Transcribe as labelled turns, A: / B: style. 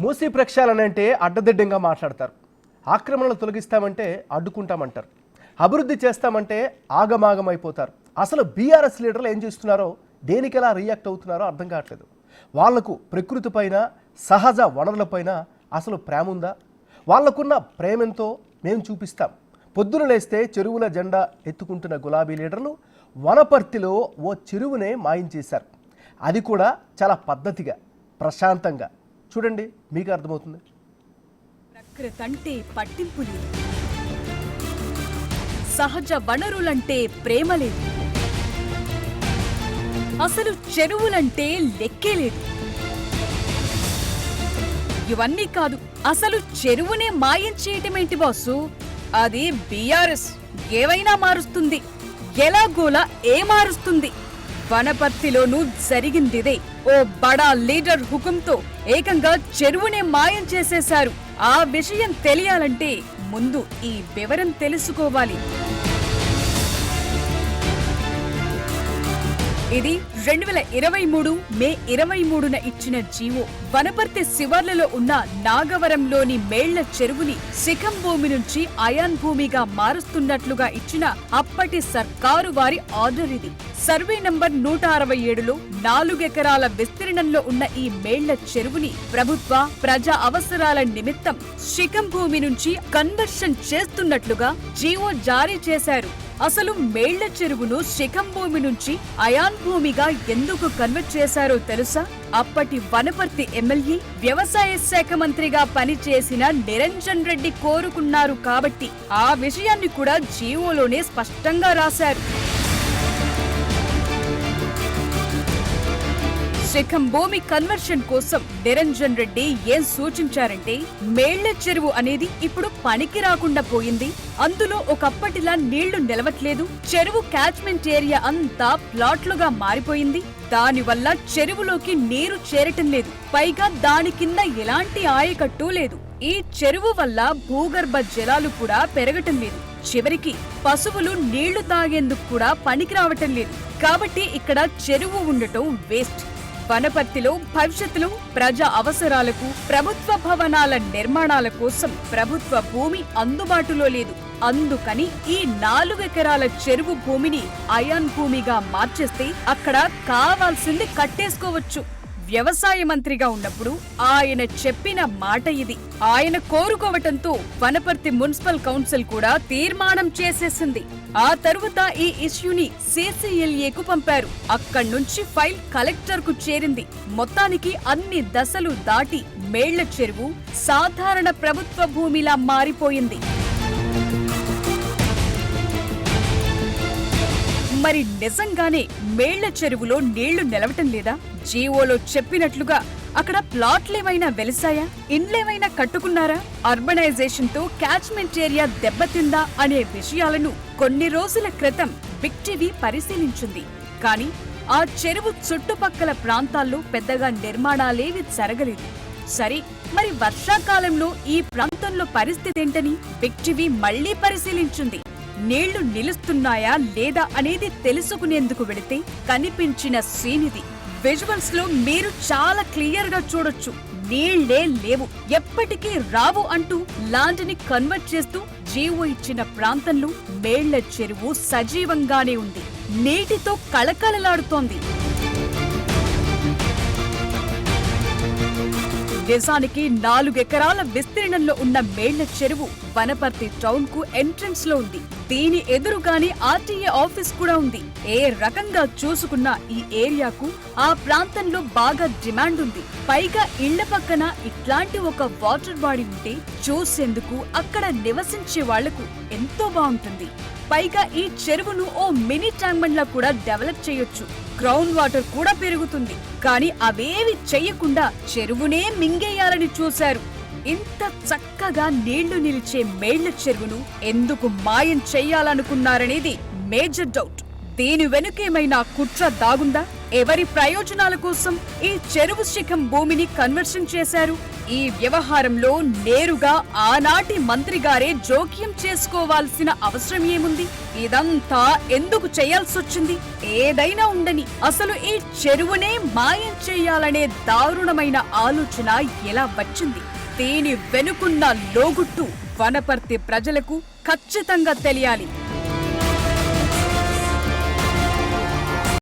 A: మూసీ ప్రక్షాళనంటే అడ్డదిడ్డంగా మాట్లాడతారు. ఆక్రమణలు తొలగిస్తామంటే అడ్డుకుంటామంటారు. అభివృద్ధి చేస్తామంటే ఆగమాగమైపోతారు. అసలు బీఆర్ఎస్ లీడర్లు ఏం చేస్తున్నారో, దేనికి ఎలా రియాక్ట్ అవుతున్నారో అర్థం కావట్లేదు. వాళ్లకు ప్రకృతి పైన, సహజ వనరులపైన అసలు ప్రేమ ఉందా? వాళ్లకున్న ప్రేమెంతో మేము చూపిస్తాం. పొద్దున లేస్తే చెరువుల జెండా ఎత్తుకుంటున్న గులాబీ లీడర్లు వనపర్తిలో ఓ చెరువునే మాయించేశారు. అది కూడా చాలా పద్ధతిగా, ప్రశాంతంగా. చూడండి, మీకు అర్థమవుతుంది.
B: ప్రకృతి అంటే పట్టింపు లేదు, సహజ వనరులంటే ప్రేమ లేదు, అసలు చెరువులంటే లెక్కే లేదు. ఇవన్నీ కాదు, అసలు చెరువునే మాయం చేయటమేంటి బాసు? అది బీఆర్ఎస్ ఏవైనా మారుస్తుంది, ఎలాగోలా ఏ మారుస్తుంది. వనపర్తిలోనూ జరిగిందిదే. ఓ బడా లీడర్ హుకుంతో ఏకంగా చెరువునే మాయం చేసేశారు. ఆ విషయం తెలియాలంటే ముందు ఈ వివరం తెలుసుకోవాలి. ఇది 2023 మే 23న ఇచ్చిన జీవో. వనపర్తి శివార్లలో ఉన్న నాగవరంలోని మేళ్ల చెరువుని శిఖం భూమి నుంచి అయాన్ భూమిగా మారుస్తున్నట్లుగా ఇచ్చిన అప్పటి సర్కారు వారి ఆర్డర్ ఇది. సర్వే నంబర్ 167లో 4 ఎకరాల విస్తీర్ణంలో ఉన్న ఈ మేళ్ల చెరువుని ప్రభుత్వ ప్రజా అవసరాల నిమిత్తం శిఖం భూమి నుంచి కన్వర్షన్ చేస్తున్నట్లుగా జీవో జారీ చేశారు. అసలు మేళ్ల చెరువును శిఖం భూమి నుంచి అయాన్ భూమిగా ఎందుకు కన్వర్ట్ చేశారో తెలుసా? అప్పటి వనపర్తి ఎమ్మెల్యే, వ్యవసాయ శాఖ మంత్రిగా పనిచేసిన నిరంజన్ రెడ్డి కోరుకున్నారు కాబట్టి ఆ విషయాన్ని కూడా జీవోలోనే స్పష్టంగా రాశారు. శిఖం భూమి కన్వర్షన్ కోసం నిరంజన్ రెడ్డి ఏం సూచించారంటే, మేళ్ల చెరువు అనేది ఇప్పుడు పనికి రాకుండా పోయింది. అందులో ఒకప్పటిలా నీళ్లు నిలవట్లేదు. చెరువు క్యాచ్మెంట్ ఏరియా అంతా ప్లాట్లుగా మారిపోయింది. దానివల్ల చెరువులోకి నీరు చేరటం లేదు. పైగా దాని కింద ఎలాంటి ఆయకట్టు లేదు. ఈ చెరువు వల్ల భూగర్భ జలాలు కూడా పెరగటం లేదు. చివరికి పశువులు నీళ్లు తాగేందుకు కూడా పనికి రావటం లేదు. కాబట్టి ఇక్కడ చెరువు ఉండటం వేస్ట్. వనపర్తిలో భవిష్యత్తులో ప్రజా అవసరాలకు, ప్రభుత్వ భవనాల నిర్మాణాల కోసం ప్రభుత్వ భూమి అందుబాటులో లేదు. అందుకని ఈ 4 ఎకరాల చెరువు భూమిని అయాన్ భూమిగా మార్చేస్తే అక్కడ కావాల్సింది కట్టేసుకోవచ్చు. వ్యవసాయ మంత్రిగా ఉన్నప్పుడు ఆయన చెప్పిన మాట ఇది. ఆయన కోరుకోవటంతో వనపర్తి మున్సిపల్ కౌన్సిల్ కూడా తీర్మానం చేసేసింది. ఆ తరువాత ఈ ఇష్యూని CCLAకు పంపారు. అక్కడి నుంచి ఫైల్ కలెక్టర్ కు చేరింది. మొత్తానికి అన్ని దశలు దాటి మేళ్ల చెరువు సాధారణ ప్రభుత్వ భూమిలా మారిపోయింది. మరి నిజంగానే మేళ్ల చెరువులో నీళ్లు నిలవటం లేదా? జీవోలో చెప్పినట్లుగా అక్కడ ప్లాట్లేమైనా వెలిసాయా? ఇండ్లేమైనా కట్టుకున్నారా? అర్బనైజేషన్ తో క్యాచ్మెంట్ ఏరియా దెబ్బతిందా అనే విషయాలను కొన్ని రోజుల క్రితం బిగ్ టీవీ పరిశీలించింది. కానీ ఆ చెరువు చుట్టుపక్కల ప్రాంతాల్లో పెద్దగా నిర్మాణాలేవి జరగలేదు. సరే, మరి వర్షాకాలంలో ఈ ప్రాంతంలో పరిస్థితి ఏంటని బిగ్ టీవీ మళ్లీ పరిశీలించింది. నీళ్లు నిలుస్తున్నాయా లేదా అనేది తెలుసుకునేందుకు వెళితే కనిపించిన సీన్ ఇది. విజువల్స్ లో మీరు చాలా క్లియర్ గా చూడొచ్చు. నీళ్లే లేవు, ఎప్పటికీ రావు అంటూ ల్యాండ్ ని కన్వర్ట్ చేస్తూ జీవో ఇచ్చిన ప్రాంతంలో మేళ్ల చెరువు సజీవంగానే ఉంది. నీటితో కళకళలాడుతోంది. దేశానికి 4 ఎకరాల విస్తీర్ణంలో ఉన్న మేళ్ల చెరువు వనపర్తి టౌన్ కు ఎంట్రన్స్ లో ఉంది. దీని ఎదురుగానే RTA ఆఫీస్ కూడా ఉంది. ఏ రకంగా చూసుకున్నా ఈ ఏరియాకు, ఆ ప్రాంతంలో బాగా డిమాండ్ ఉంది. పైగా ఇళ్ల పక్కన ఇట్లాంటి ఒక వాటర్ బాడీ ఉంటే చూసేందుకు అక్కడ నివసించే వాళ్లకు ఎంతో బాగుంటుంది. పైగా ఈ చెరువును ఓ మినీ ట్యాంక్ లా కూడా డెవలప్ చేయొచ్చు. గ్రౌండ్ వాటర్ కూడా పెరుగుతుంది. కానీ అవేవి చెయ్యకుండా చెరువునే మింగేయాలని చూశారు. ఇంత చక్కగా నీళ్లు నిలిచే మేళ్ల చెరువును ఎందుకు మాయం చెయ్యాలనుకున్నారనేది మేజర్ డౌట్. దీని వెనుకేమైనా కుట్ర దాగుందా? ఎవరి ప్రయోజనాల కోసం ఈ చెరువు శిఖం భూమిని కన్వర్షన్ చేశారు? ఈ వ్యవహారంలో నేరుగా ఆనాటి మంత్రి గారే జోక్యం చేసుకోవాల్సిన అవసరం ఏముంది? ఇదంతా ఎందుకు చేయాల్సొచ్చింది? ఏదైనా ఉండని, అసలు ఈ చెరువునే మాయం చేయాలనే దారుణమైన ఆలోచన ఎలా వచ్చింది? దీని వెనుకున్న లోగుట్టు వనపర్తి ప్రజలకు ఖచ్చితంగా తెలియాలి.